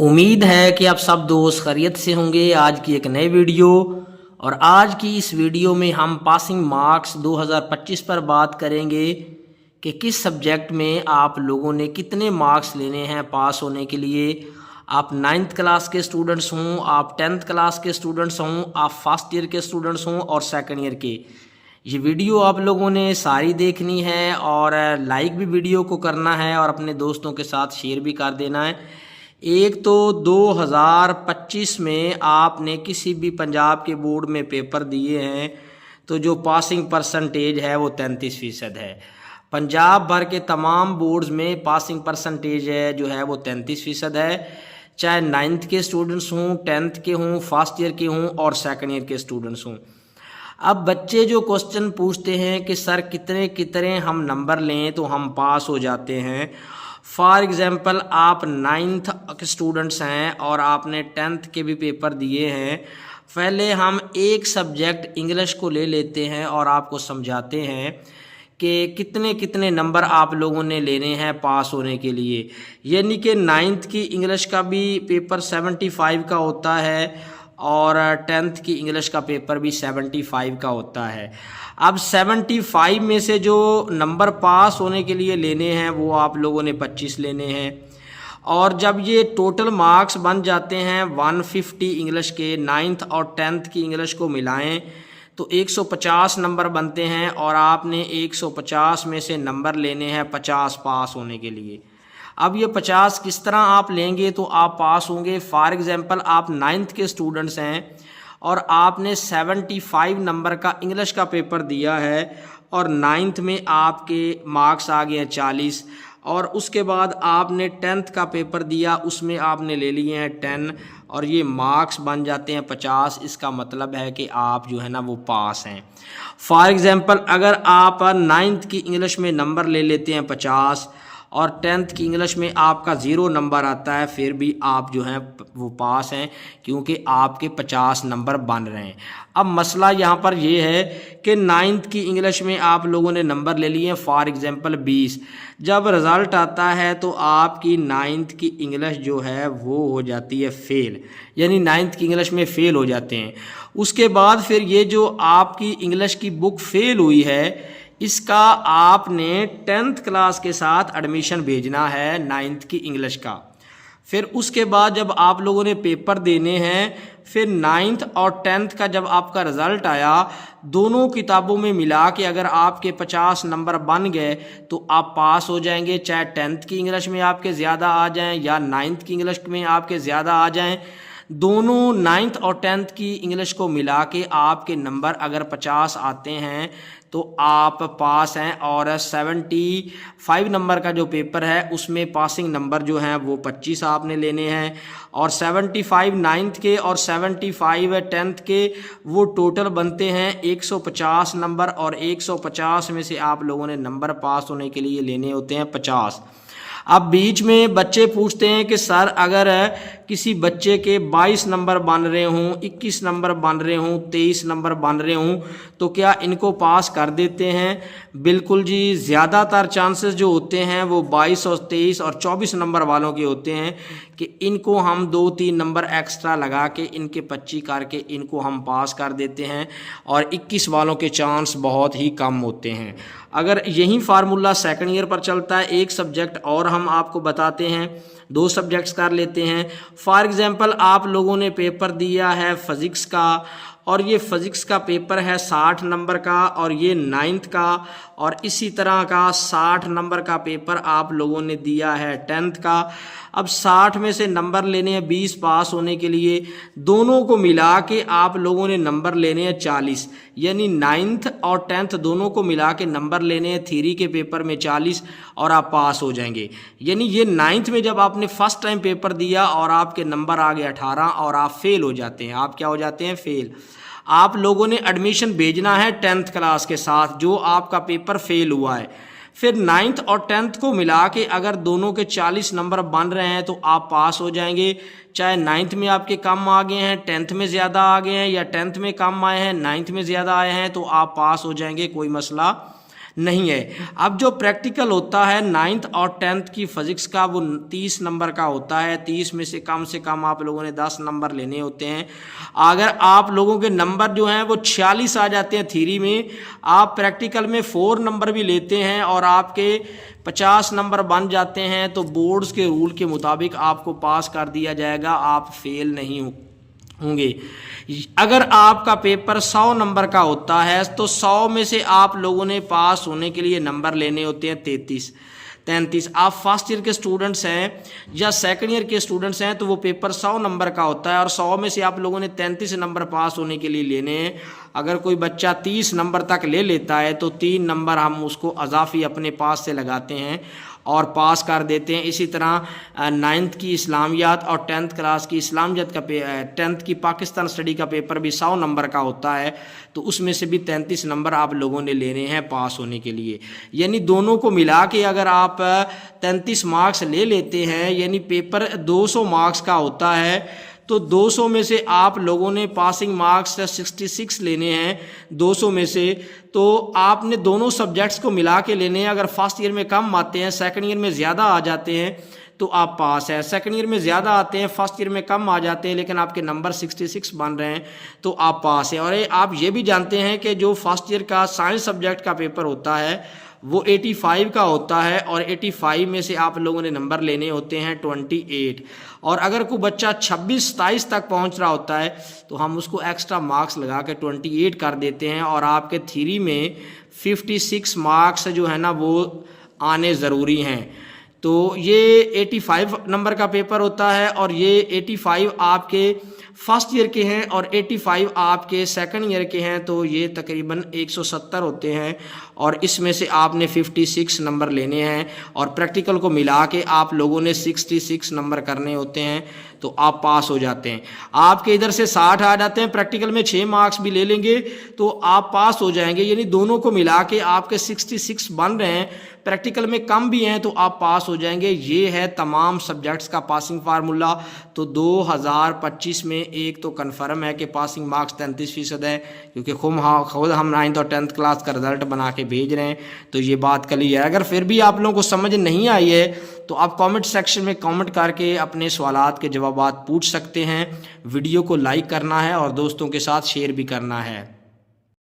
उम्मीद है कि आप सब दोस्त खैरियत से होंगे। आज की एक नई वीडियो और आज की इस वीडियो में हम पासिंग मार्क्स 2025 पर बात करेंगे कि किस सब्जेक्ट में आप लोगों ने कितने मार्क्स लेने हैं पास होने के लिए। आप 9th क्लास के स्टूडेंट्स हों, आप 10th क्लास के स्टूडेंट्स हों, आप फर्स्ट ईयर के स्टूडेंट्स हों और सेकेंड ईयर के, ये वीडियो आप लोगों ने सारी देखनी है और लाइक भी वीडियो को करना है और अपने दोस्तों के साथ शेयर भी कर देना है। एक तो 2025 में आपने किसी भी पंजाब के बोर्ड में पेपर दिए हैं तो जो पासिंग परसेंटेज है वो 33% है। पंजाब भर के तमाम बोर्ड्स में पासिंग परसेंटेज है जो है वो 33% है, चाहे 9th के स्टूडेंट्स हों, 10th के हों, फर्स्ट ईयर के हों और सेकेंड ईयर के स्टूडेंट्स हों। अब बच्चे जो क्वेश्चन पूछते हैं कि सर कितने कितने हम नंबर लें तो हम पास हो जाते हैं। फॉर एग्ज़ाम्पल आप 9th के स्टूडेंट्स हैं और आपने 10th के भी पेपर दिए हैं। पहले हम एक सब्जेक्ट इंग्लिश को ले लेते हैं और आपको समझाते हैं कि कितने कितने नंबर आप लोगों ने लेने हैं पास होने के लिए। यानी कि 9th की इंग्लिश का भी पेपर 75 का होता है और 10th की इंग्लिश का पेपर भी 75 का होता है। अब 75 में से जो नंबर पास होने के लिए लेने हैं वो आप लोगों ने 25 लेने हैं और जब ये टोटल मार्क्स बन जाते हैं 150 इंग्लिश के, 9th और 10th की इंग्लिश को मिलाएं तो 150 नंबर बनते हैं और आपने 150 में से नंबर लेने हैं 50 पास होने के लिए। अब ये 50 किस तरह आप लेंगे तो आप पास होंगे। फॉर एग्ज़ाम्पल आप 9th के स्टूडेंट्स हैं और आपने 75 नंबर का इंग्लिश का पेपर दिया है और 9th में आपके मार्क्स आ गए हैं 40 और उसके बाद आपने 10th का पेपर दिया, उसमें आपने ले लिए हैं 10 और ये मार्क्स बन जाते हैं 50। इसका मतलब है कि आप जो है ना वो पास हैं। फॉर एग्ज़ाम्पल अगर आप 9th की इंग्लिश में नंबर ले लेते हैं 50 और 10th की इंग्लिश में आपका 0 नंबर आता है, फिर भी आप जो हैं वो पास हैं क्योंकि आपके 50 नंबर बन रहे हैं। अब मसला यहाँ पर ये है कि 9th की इंग्लिश में आप लोगों ने नंबर ले लिए हैं फॉर एग्ज़ाम्पल 20। जब रिज़ल्ट आता है तो आपकी 9th की इंग्लिश जो है वो हो जाती है फेल, यानी 9th की इंग्लिश में फ़ेल हो जाते हैं। उसके बाद फिर ये जो आपकी इंग्लिश की बुक फ़ेल हुई है इसका आपने 10th क्लास के साथ एडमिशन भेजना है 9th की इंग्लिश का। फिर उसके बाद जब आप लोगों ने पेपर देने हैं फिर 9th और 10th का जब आपका रिज़ल्ट आया दोनों किताबों में मिला के अगर आपके 50 नंबर बन गए तो आप पास हो जाएंगे, चाहे 10th की इंग्लिश में आपके ज़्यादा आ जाएं या 9th की इंग्लिश में आपके ज़्यादा आ जाएं। दोनों 9th और 10th की इंग्लिश को मिला के आपके नंबर अगर 50 आते हैं तो आप पास हैं और 75 नंबर का जो पेपर है उसमें पासिंग नंबर जो हैं वो 25 आपने लेने हैं और 75 9th के और 75 10th के वो टोटल बनते हैं 150 नंबर और 150 में से आप लोगों ने नंबर पास होने के लिए लेने होते हैं 50। अब बीच में बच्चे पूछते हैं कि सर अगर किसी बच्चे के 22 नंबर बन रहे हों, 21 नंबर बन रहे हों, 23 नंबर बन रहे हों तो क्या इनको पास कर देते हैं? बिल्कुल जी, ज़्यादातर चांसेस जो होते हैं वो 22 और 23 और 24 नंबर वालों के होते हैं कि इनको हम 2-3 नंबर एक्स्ट्रा लगा के इनके 25 करके इनको हम पास कर देते हैं और 21 वालों के चांस बहुत ही कम होते हैं। अगर यही फार्मूला सेकंड ईयर पर चलता है, एक सब्जेक्ट और हम आपको बताते हैं, 2 सब्जेक्ट्स कर लेते हैं। फॉर एग्ज़ाम्पल आप लोगों ने पेपर दिया है फिज़िक्स का और ये फिज़िक्स का पेपर है 60 नंबर का और ये 9th का और इसी तरह का 60 नंबर का पेपर आप लोगों ने दिया है 10th का। अब 60 में से नंबर लेने हैं 20 पास होने के लिए, दोनों को मिला के आप लोगों ने नंबर लेने हैं 40, यानी 9th और 10th दोनों को मिला के नंबर लेने हैं थ्योरी के पेपर में 40 और आप पास हो जाएंगे। यानी ये 9th में जब आपने फर्स्ट टाइम पेपर दिया और आपके नंबर आ गए 18 और आप फेल हो जाते हैं। आप क्या हो जाते हैं? फेल। आप लोगों ने एडमिशन भेजना है 10th क्लास के साथ जो आपका पेपर फेल हुआ है। फिर 9th और 10th को मिला के अगर दोनों के 40 नंबर बन रहे हैं तो आप पास हो जाएंगे, चाहे 9th में आपके कम आ गए हैं, 10th में ज़्यादा आ गए हैं या 10th में कम आए हैं 9th में ज़्यादा आए हैं तो आप पास हो जाएंगे, कोई मसला नहीं है। अब जो प्रैक्टिकल होता है 9th और 10th की फिजिक्स का वो 30 नंबर का होता है। 30 में से कम आप लोगों ने 10 नंबर लेने होते हैं। अगर आप लोगों के नंबर जो हैं वो 46 आ जाते हैं थ्योरी में, आप प्रैक्टिकल में 4 नंबर भी लेते हैं और आपके 50 नंबर बन जाते हैं तो बोर्ड्स के रूल के मुताबिक आपको पास कर दिया जाएगा, आप फेल नहीं होंगे। अगर आपका पेपर 100 नंबर का होता है तो 100 में से आप लोगों ने पास होने के लिए नंबर लेने होते हैं 33। आप फर्स्ट ईयर के स्टूडेंट्स हैं या सेकंड ईयर के स्टूडेंट्स हैं तो वो पेपर 100 नंबर का होता है और 100 में से आप लोगों ने 33 नंबर पास होने के लिए लेने हैं। अगर कोई बच्चा 30 नंबर तक ले लेता है तो 3 नंबर हम उसको अजाफी अपने पास से लगाते हैं और पास कर देते हैं। इसी तरह 9th की इस्लामियात और 10th क्लास की इस्लामियात का 10th की पाकिस्तान स्टडी का पेपर भी 100 नंबर का होता है तो उसमें से भी 33 नंबर आप लोगों ने लेने हैं पास होने के लिए। यानी दोनों को मिला के अगर आप 33 मार्क्स ले लेते हैं, यानी पेपर 200 मार्क्स का होता है तो 200 में से आप लोगों ने पासिंग मार्क्स 66 लेने हैं 200 में से। तो आपने दोनों सब्जेक्ट्स को मिला के लेने हैं। अगर फर्स्ट ईयर में कम आते हैं, सेकंड ईयर में ज़्यादा आ जाते हैं तो आप पास हैं। सेकंड ईयर में ज़्यादा आते हैं, फर्स्ट ईयर में कम आ जाते हैं लेकिन आपके नंबर 66 बन रहे हैं तो आप पास हैं। और आप ये भी जानते हैं कि जो फर्स्ट ईयर का साइंस सब्जेक्ट का पेपर होता है वो 85 का होता है और 85 में से आप लोगों ने नंबर लेने होते हैं 28। और अगर कोई बच्चा 26-27 तक पहुंच रहा होता है तो हम उसको एक्स्ट्रा मार्क्स लगा के 28 कर देते हैं और आपके थ्योरी में 56 मार्क्स जो है ना वो आने ज़रूरी हैं। तो ये 85 नंबर का पेपर होता है और ये 85 आपके फर्स्ट ईयर के हैं और 85 आपके सेकंड ईयर के हैं तो ये तकरीबन 170 होते हैं और इसमें से आपने 56 नंबर लेने हैं और प्रैक्टिकल को मिला के आप लोगों ने 66 नंबर करने होते हैं तो आप पास हो जाते हैं। आपके इधर से 60 आ जाते हैं, प्रैक्टिकल में 6 मार्क्स भी ले लेंगे तो आप पास हो जाएंगे। यानी दोनों को मिला के आपके 66 बन रहे हैं, प्रैक्टिकल में कम भी हैं तो आप पास हो जाएंगे। ये है तमाम सब्जेक्ट्स का पासिंग फार्मूला। तो 2025 में एक तो कन्फर्म है कि पासिंग मार्क्स 33% है क्योंकि खुद हम 9th और 10th क्लास का रिजल्ट बना के भेज रहे हैं तो ये बात क्लियर है। अगर फिर भी आप लोगों को समझ नहीं आई है तो आप कमेंट सेक्शन में कमेंट करके अपने सवालात के जवाबात पूछ सकते हैं। वीडियो को लाइक करना है और दोस्तों के साथ शेयर भी करना है।